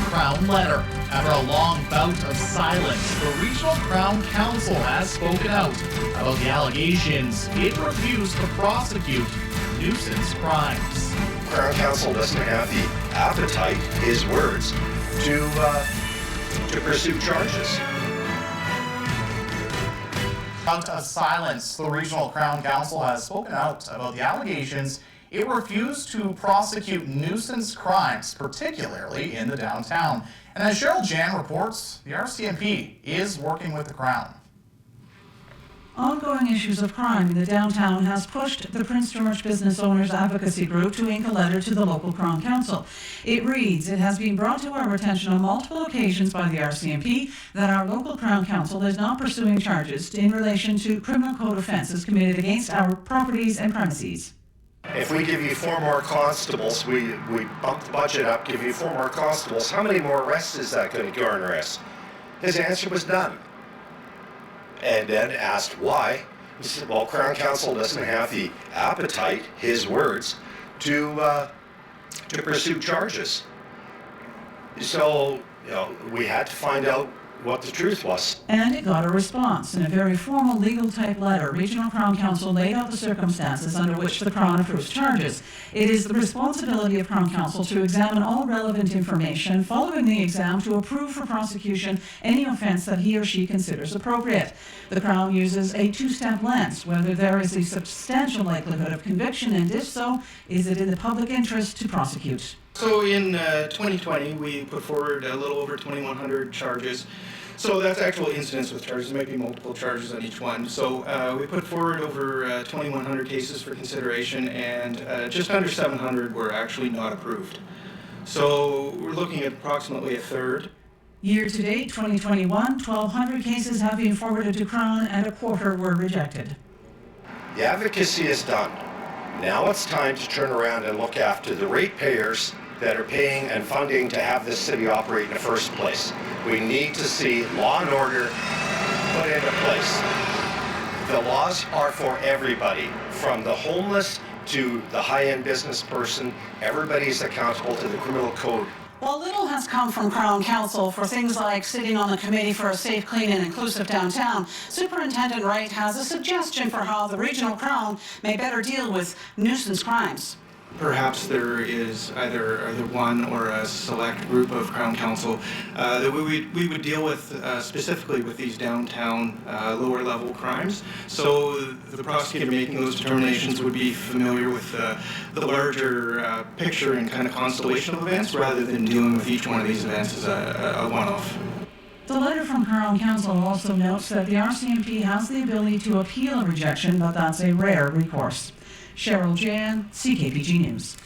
Crown letter. After a long bout of silence, the Regional Crown Counsel has spoken out about the allegations it refused to prosecute nuisance crimes. Crown Counsel doesn't have the appetite, his words, to pursue charges. Out of silence, the Regional Crown Counsel has spoken out about the allegations it refused to prosecute nuisance crimes, particularly in the downtown. And as Cheryl Jan reports, the RCMP is working with the Crown. Ongoing issues of crime in the downtown has pushed the Prince George Business Owners Advocacy Group to ink a letter to the local Crown Counsel. It reads, "It has been brought to our attention on multiple occasions by the RCMP that our local Crown Counsel is not pursuing charges in relation to criminal code offences committed against our properties and premises." If we give you 4 more constables, we bump the budget up, give you 4 more constables, how many more arrests is that going to garner us? His answer was none. And then asked why. He said, well, Crown Counsel doesn't have the appetite, his words, to pursue charges. So, we had to find out what the truth was. And it got a response. In a very formal legal type letter, Regional Crown Counsel laid out the circumstances under which the Crown approves charges. It is the responsibility of Crown Counsel to examine all relevant information, following the exam to approve for prosecution any offence that he or she considers appropriate. The Crown uses a 2-step lens, whether there is a substantial likelihood of conviction, and if so, is it in the public interest to prosecute. So in 2020, we put forward a little over 2,100 charges. So that's actual incidents with charges. There might be multiple charges on each one. So we put forward over 2,100 cases for consideration, and just under 700 were actually not approved. So we're looking at approximately a third. Year to date, 2021, 1,200 cases have been forwarded to Crown and a quarter were rejected. The advocacy is done. Now it's time to turn around and look after the ratepayers that are paying and funding to have this city operate in the first place. We need to see law and order put into place. The laws are for everybody, from the homeless to the high-end business person. Everybody's accountable to the criminal code. While little has come from Crown Counsel for things like sitting on the committee for a safe, clean and inclusive downtown, Superintendent Wright has a suggestion for how the Regional Crown may better deal with nuisance crimes. Perhaps there is either one or a select group of Crown Counsel that we would deal with specifically with these downtown lower level crimes. So the prosecutor making those determinations would be familiar with the larger picture and kind of constellation of events, rather than dealing with each one of these events as a one-off. The letter from Crown Counsel also notes that the RCMP has the ability to appeal a rejection, but that's a rare recourse. Cheryl Jan, CKPG News.